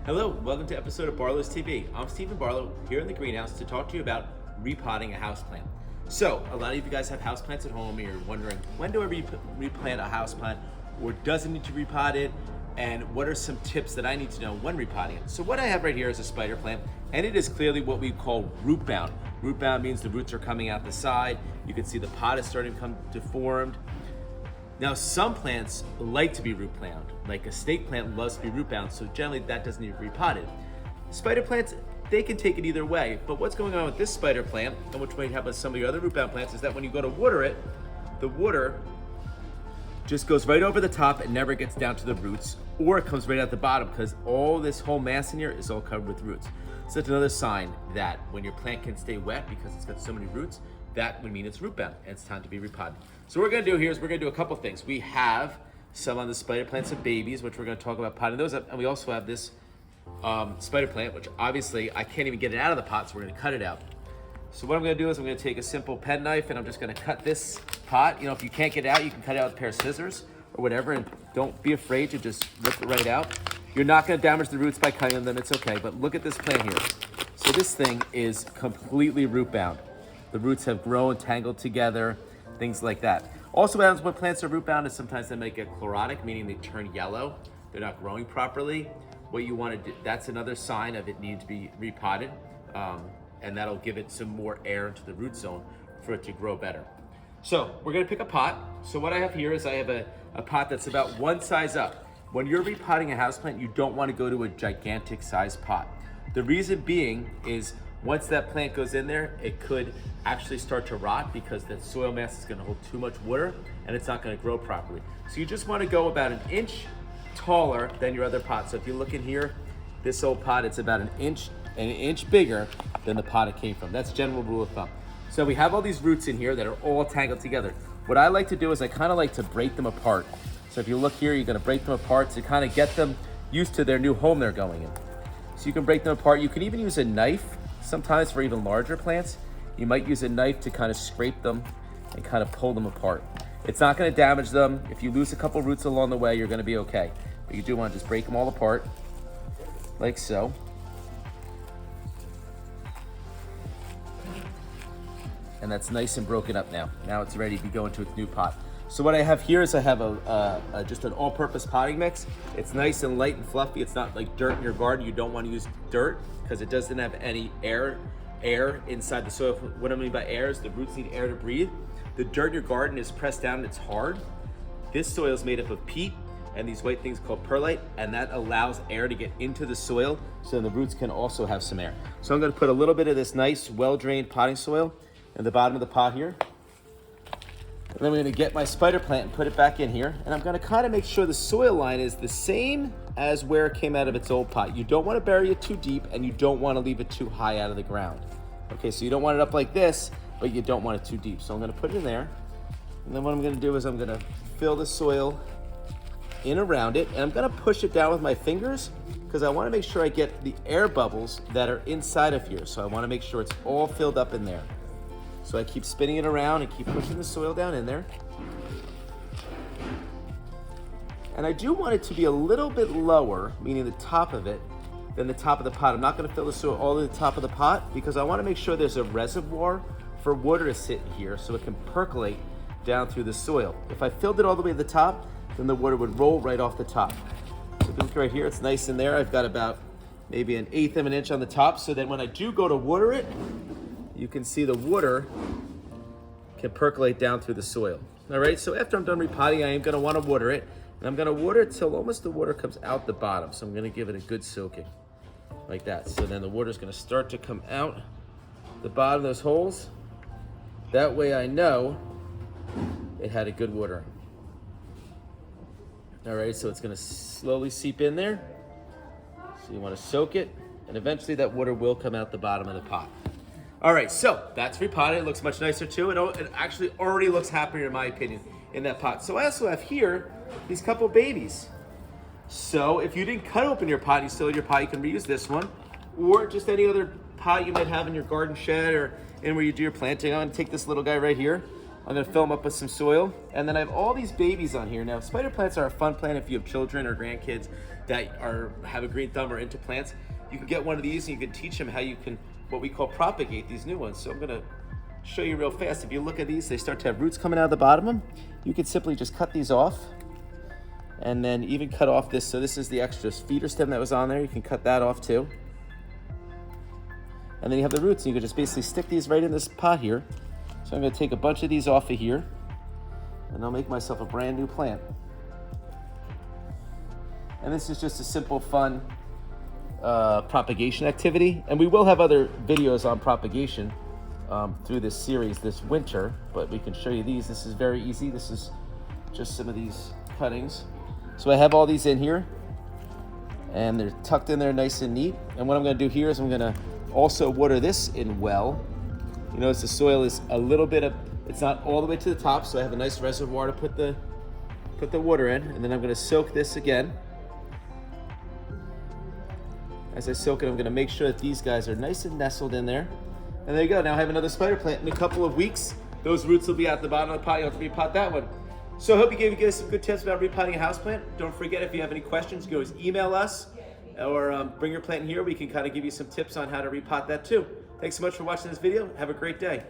Hello, welcome to episode of Barlow's TV. I'm Stephen Barlow here in the greenhouse to talk to you about repotting a houseplant. So, a lot of you guys have houseplants at home and you're wondering, when do I replant a houseplant, or does it need to be repotted? And what are some tips that I need to know when repotting it? So what I have right here is a spider plant, and it is clearly what we call root bound. Root bound means the roots are coming out the side. You can see the pot is starting to come deformed. Now, some plants like to be root bound, like a snake plant loves to be root bound, so generally that doesn't need to be repotted. Spider plants, they can take it either way, but what's going on with this spider plant, and which may happen with some of your other root bound plants, is that when you go to water it, the water just goes right over the top and never gets down to the roots, or it comes right at the bottom because all this whole mass in here is all covered with roots. So that's another sign that when your plant can stay wet because it's got so many roots, that would mean it's root bound and it's time to be repotted. So what we're gonna do here is we're gonna do a couple things. We have some on the spider plants of babies, which we're gonna talk about potting those up, and we also have this spider plant, which obviously I can't even get it out of the pot, so we're gonna cut it out. So what I'm gonna do is I'm gonna take a simple pen knife and I'm just gonna cut this pot. You know, if you can't get it out, you can cut it out with a pair of scissors or whatever, and don't be afraid to just rip it right out. You're not gonna damage the roots by cutting them, it's okay, but look at this plant here. So this thing is completely root bound. The roots have grown, tangled together, things like that. Also, what happens when plants are root bound is sometimes they might get chlorotic, meaning they turn yellow. They're not growing properly. What you want to do, that's another sign of it needing to be repotted, and that'll give it some more air into the root zone for it to grow better. So we're gonna pick a pot. So what I have here is I have a pot that's about one size up. When you're repotting a houseplant, you don't want to go to a gigantic size pot. The reason being is once that plant goes in there, it could actually start to rot because that soil mass is going to hold too much water and it's not going to grow properly. So you just want to go about an inch taller than your other pot. So if you look in here, this old pot, it's about an inch bigger than the pot it came from. That's general rule of thumb. So we have all these roots in here that are all tangled together. What I like to do is I kind of like to break them apart. So if you look here, you're going to break them apart to kind of get them used to their new home they're going in. So you can break them apart. You can even use a knife. Sometimes for even larger plants, you might use a knife to kind of scrape them and kind of pull them apart. It's not going to damage them. If you lose a couple roots along the way, you're going to be okay. But you do want to just break them all apart, like so. And that's nice and broken up now. Now it's ready to go into its new pot. So what I have here is I have just an all-purpose potting mix. It's nice and light and fluffy. It's not like dirt in your garden. You don't want to use dirt because it doesn't have any air inside the soil. What I mean by air is the roots need air to breathe. The dirt in your garden is pressed down and it's hard. This soil is made up of peat and these white things called perlite, and that allows air to get into the soil so the roots can also have some air. So I'm going to put a little bit of this nice, well-drained potting soil in the bottom of the pot here. And then I'm gonna get my spider plant and put it back in here. And I'm gonna kind of make sure the soil line is the same as where it came out of its old pot. You don't wanna bury it too deep and you don't wanna leave it too high out of the ground. Okay, so you don't want it up like this, but you don't want it too deep. So I'm gonna put it in there. And then what I'm gonna do is I'm gonna fill the soil in around it. And I'm gonna push it down with my fingers because I wanna make sure I get the air bubbles that are inside of here. So I wanna make sure it's all filled up in there. So I keep spinning it around and keep pushing the soil down in there. And I do want it to be a little bit lower, meaning the top of it, than the top of the pot. I'm not gonna fill the soil all to the top of the pot because I wanna make sure there's a reservoir for water to sit in here so it can percolate down through the soil. If I filled it all the way to the top, then the water would roll right off the top. So if you look right here, it's nice in there. I've got about maybe 1/8 of an inch on the top, so then when I do go to water it, you can see the water can percolate down through the soil. All right, so after I'm done repotting, I am gonna wanna water it, and I'm gonna water it till almost the water comes out the bottom. So I'm gonna give it a good soaking, like that. So then the water's gonna start to come out the bottom of those holes. That way I know it had a good watering. All right, so it's gonna slowly seep in there. So you wanna soak it, and eventually that water will come out the bottom of the pot. All right, so that's repotted. It looks much nicer too. It actually already looks happier in my opinion in that pot. So I also have here these couple babies. So if you didn't cut open your pot, you still have your pot, you can reuse this one, or just any other pot you might have in your garden shed or in where you do your planting. I'm gonna take this little guy right here. I'm gonna fill him up with some soil. And then I have all these babies on here. Now, spider plants are a fun plant if you have children or grandkids that have a green thumb or into plants, you can get one of these and you can teach them how you can, what we call propagate these new ones. So I'm gonna show you real fast. If you look at these, they start to have roots coming out of the bottom of them. You can simply just cut these off and then even cut off this. So this is the extra feeder stem that was on there. You can cut that off too. And then you have the roots, and you can just basically stick these right in this pot here. So I'm gonna take a bunch of these off of here, and I'll make myself a brand new plant. And this is just a simple, fun propagation activity. And we will have other videos on propagation through this series this winter, but we can show you these. This is very easy. This is just some of these cuttings. So I have all these in here, and they're tucked in there nice and neat. And what I'm gonna do here is I'm gonna also water this in well. You notice the soil is a little bit of, it's not all the way to the top, so I have a nice reservoir to put the water in, and then I'm gonna soak this again. As I soak it, I'm gonna make sure that these guys are nice and nestled in there. And there you go, now I have another spider plant. In a couple of weeks, those roots will be at the bottom of the pot. You'll have to repot that one. So I hope you guys some good tips about repotting a houseplant. Don't forget, if you have any questions, you can always email us or bring your plant in here. We can kind of give you some tips on how to repot that too. Thanks so much for watching this video. Have a great day.